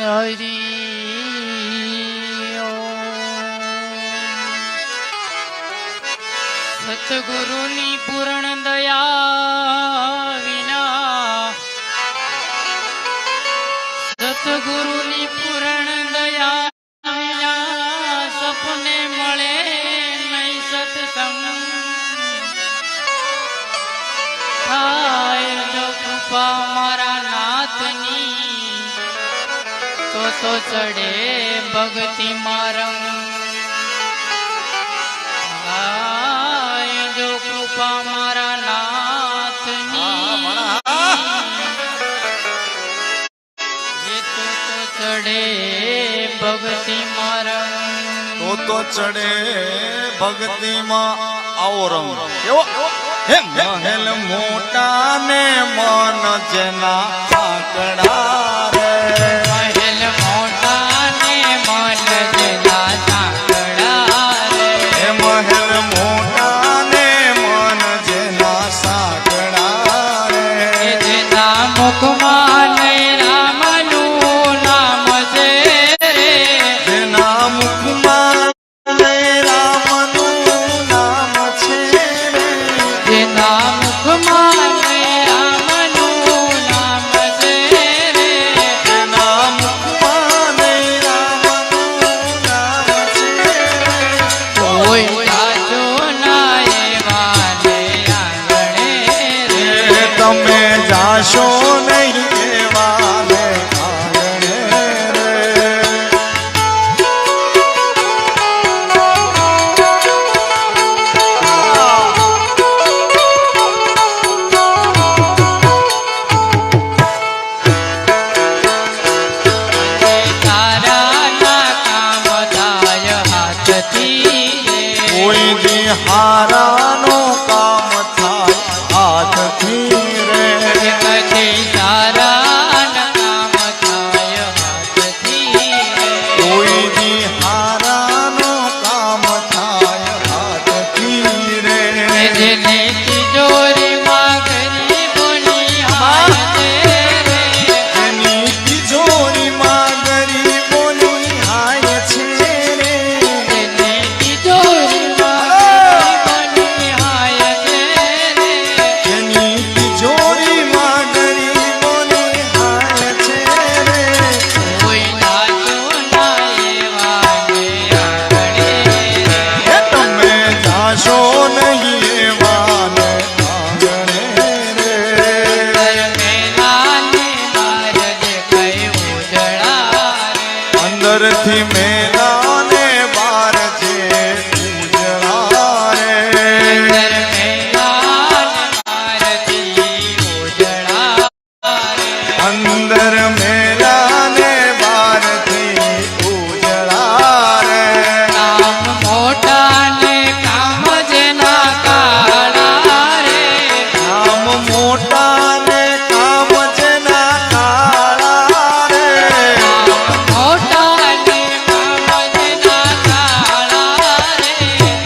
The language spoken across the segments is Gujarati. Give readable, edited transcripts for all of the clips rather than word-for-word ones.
હરિ સતગુરુની પૂર્ણ દયા વિના સતગુરુની પૂર્ણ દયા વિના સપને મળે નહીં સત્સંગ થાય જો કૃપા મારા નાથની તો ચડે ભક્તિ મારમ જો કૃપા મારા નાથની તો ચડે ભક્તિ મારમ તો ચડે ભક્તિ માં આવો રંગ કેવો હે મહેલ મોટા ને મન જેના આંકડા રે મહેલ મોટા ને મન જેના સાંકડા રે મહેલ મોટા ને મન જેના સાંકડા રે જેના મુખમાં રામનું નામ છે રે જેના મુખમાં રામનું નામ છે રે જેના મુખમાં રામનું નામ છે રે જેના મુખમાં રામનું નામ છે કોઈ સાચો ના એવા ને આંગણે રે તમે જાશો નહીં એવાને આંગણે રે તારા ના કામ થાય હાથથી કોઈ દી હારાનો કામ થાય હાથથી રે કદી તારા ના કામ થાય હાથથી કોઈ દી હારાનો કામ થાય હાથથી રે જેને તિજોરી માં ગરીબોની હાથ રે એની તિજોરીમાં ગરીબોની હાય છે રે જેને તિજોરી માં ગરીબોની હાય છે રે એની તિજોરીમાં ગરીબોની હાય છે રે કોઈ નાચો ના એવા ને આંગણે હે તમે જાશો નહીં એવાને આંગણે રે મેલાને બાર દેખાય ઉજળા રે અંદરથી મેલાને બહાર છે ઉજળા રે અંદર મેલાને બારથી ઉજળા રે અંદર મેલાને બહારથી ઉજળા રે નામ મોટા ને કામ જેના કાળા રે નામ મોટા ને કામ જેના કાળા રે નામ મોટા ને કામ જેના કાળા રે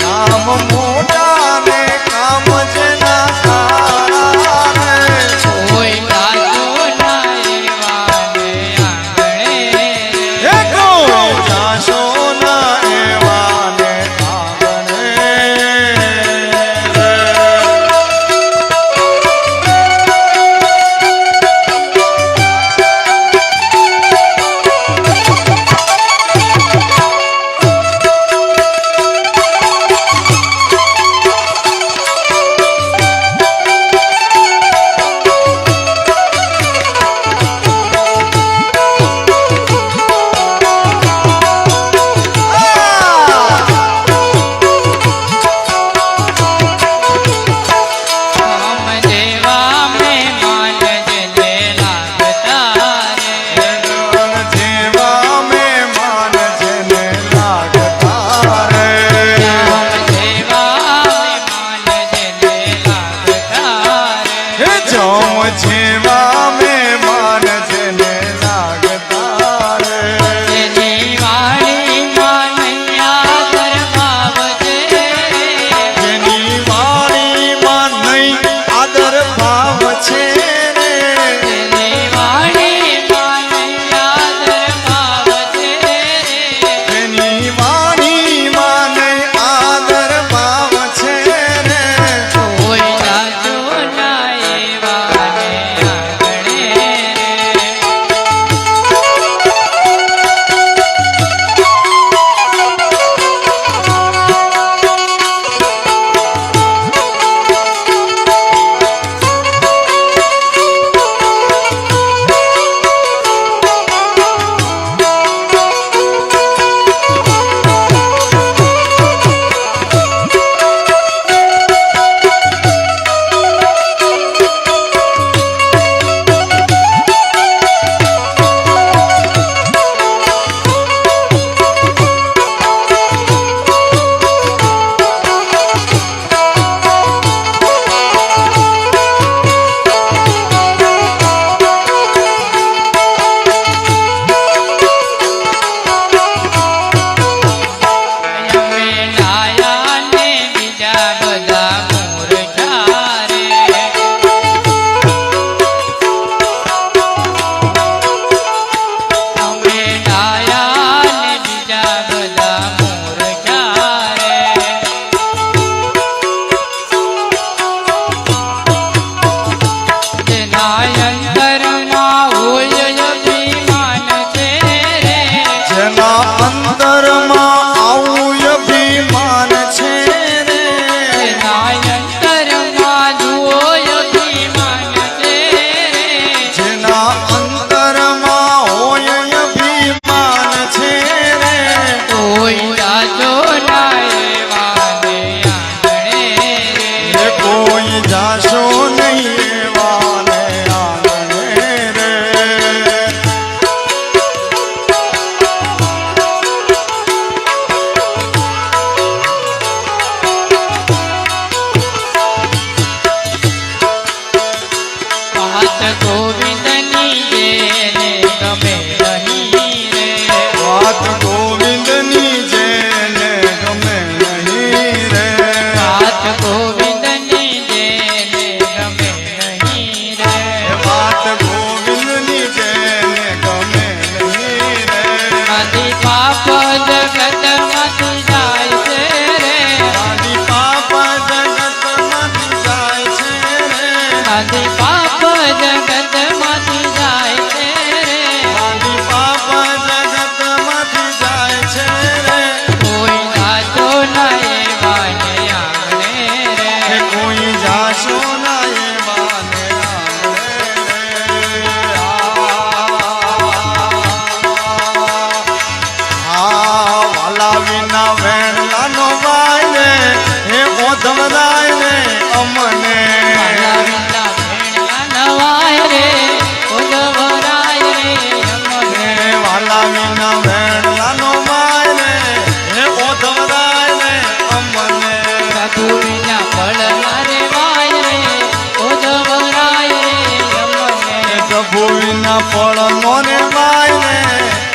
નામ મોટા ને કામ જેના કાળા રે કોઈ નાચો ના એવા ના ફળ નો રે માય ને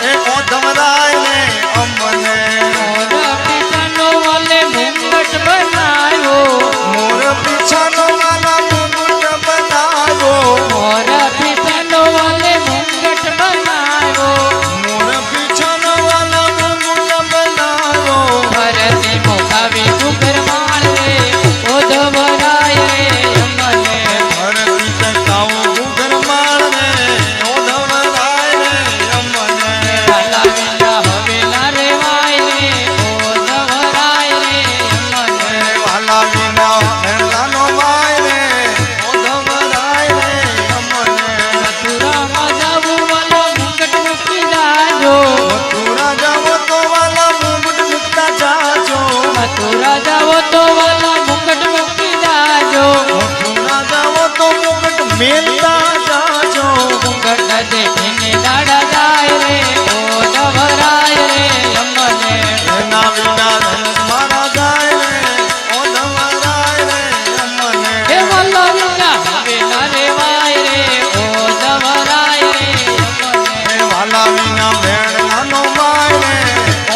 એ ઓધવરાય ને અમને મોર પીછાનો વાલે મુંગટ બનાવ્યો મોર પીછાનો વાલા મુકુટ બનાવ્યો મોર પીછાનો વાલે મુંગટ બનાવ્યો મોર પીછાનો વાલા મુકુટ બનાવ્યો ભરતી મોખાવી ડુંગર માળવે ઓધવરાય રે અમને ભરતી તકાઉ ઘર માળ ને ઓધવરાય ને અમને વાલા વિના હવેલા રેવાય રે ઓધવરાય રે અમને વાલા વિના હેલાનો માય ને ઓધવરાય ને અમને મથુરામાં જાવું વાલો મુંગટ મૂકી જાજો મથુરા જાવો તો વાલા મુકુટ મુકતા જાજો મથુરા જાવો તો વાલા મુંગટ મૂકી જાજો મથુરા જાવો તો મુકુટ મેલતા જાજો મુંગટ દેખીને દાડા જાય રે ઓધવરાય રે અમને એના વિના ધન મારા જાય ને ઓધવરાય ને અમને હે વાલા વિના હવેલા રેવાય રે ઓધવરાય રે અમને એ વાલા વિના ભેણનો માય ને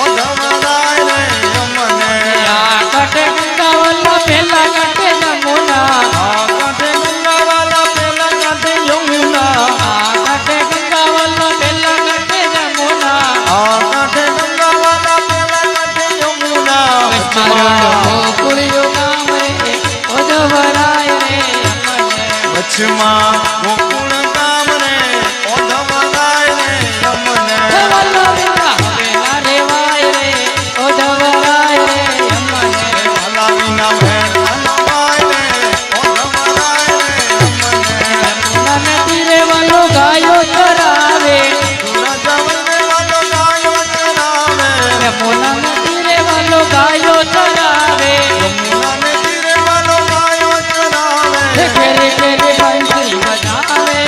ઓધવરાય ને અમને આ કટે ગંગાવલ્લા પેલા કટે જમુના આ કાંઠે ગંગાવાલા પેલા કાંઠે યમુના આ કટે ગંગાવલ્લા પેલા કટે જમુના આ કાંઠે ગંગાવાલા પેલા કાંઠે યમુના મારો ગોકુળિયો ગામ રે ઓધવરાય રે અમને વચમાં ગોકુળ ગામ રે ઓધવરાય ને અમને હે વાલા વિના હવેલા રેવાય રે ઓધવરાય રે અમને વાલા વિના ભેણનો માય ને ઓધવરાય ને અમને યમુના નદી રે વાલો ગાયો ચરાવે સુરત વને વાલો ગાયો ચરાવે યમુના નદી રે વાલો ગાયો ચરાવે યમુના ને તીરે વાલો ગાયો ચરાવે હે ઘેરે ઘેરે બંસરી બજાવે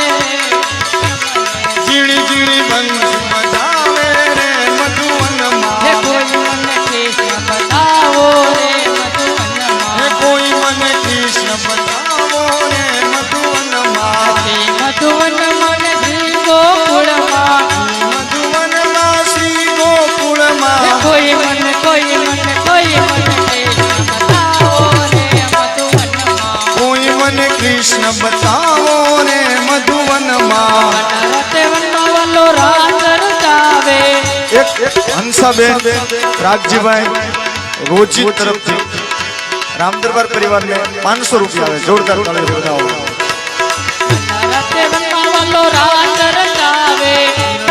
ઝીણી ઝીણી બંસી બજાવે રે હે મધુવનમાં કોઈ મને કૃષ્ણ બતાવો રે મધુવનમાં હે કોઈ મને કૃષ્ણ બતાવો રે મધુવનમાં મધુવનમાં ને શ્રી ગોકુળમાં મધુવનમાં શ્રી હે ગોકુળમાં કોઈ મને કૃષ્ણ બતાવો રે મધુવનમાં કોઈ મને કૃષ્ણ બતાવો રે મધુવનમાં વનરતે વનમાં વાલો રાત રચાવે એક હંસાબેન રાગજીભાઈ રોજી તરફથી રામદરબાર પરિવારને 500 રૂપિયા આવે જોરદાર તાળી બજાવો વનરતે વનમાં વાલો રાત રચાવે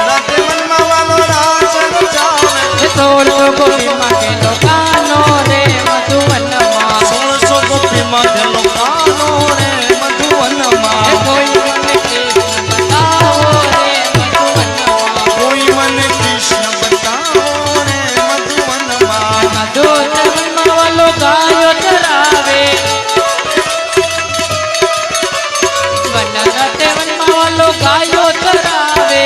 રાતે વનમાં વાલો રાજ રચાવે હે સોળસો ગોપીમાં કેલો કાનો રે મધુવનમાં 1600 ગોપીમાં થેલો કાનો રે હે મધુવનમાં કોઈ મને કૃષ્ણ બતાવો રે મધુવનમાં કોઈ મને કૃષ્ણ બતાવો રે મધુવનમાં મધુવનમાં વાલો ગાયો ચરાવે વનરતે વનમાં વાલો ગાયો ચરાવે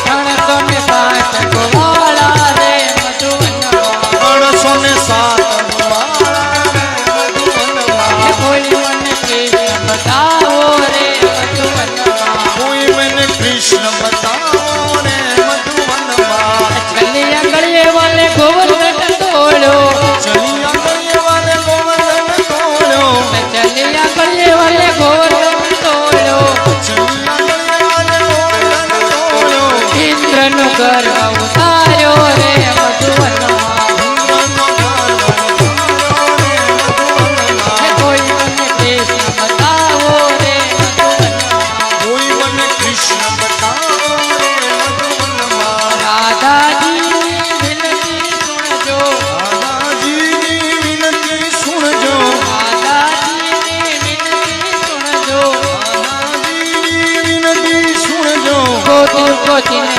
360 ગોવાળા રે મધુવનમાં 307 વાળા રે હે મધુવનમાં કોઈ મને કૃષ્ણ બતાવો રે મધુવનમાં કોઈ મને કૃષ્ણ બતાવો રે મધુવનમાં છલી આંગળીએ વાલે ગોવર્ધન તોડ્યો ચલી આંગળીએ વાલે ગોવર્ધન તોડ્યો છલી આંગળીએ વાલે ગોવર્ધન તોડ્યો ચલી આંગળીએ વાલે ગોવર્ધન તોડ્યો ઇન્દ્રનો ગર્વ ઉતાર્યો રે મધુવનમાં ઇન્દ્રનો ગર્વ ઉતાર્યો રે મધુવનમાં હે કોઈ મને કૃષ્ણ બતાવો રે મધુવનમાં કોઈ મને કૃષ્ણ બતાવો રે મધુવનમાં રાધાજીની વિનતી સુણજો દાદાજીની વિનંતી સુણજો રાધાજીની વિનતી સુણજો દાદાજીની વિનંતી સુણજો ગોતી ગોતીને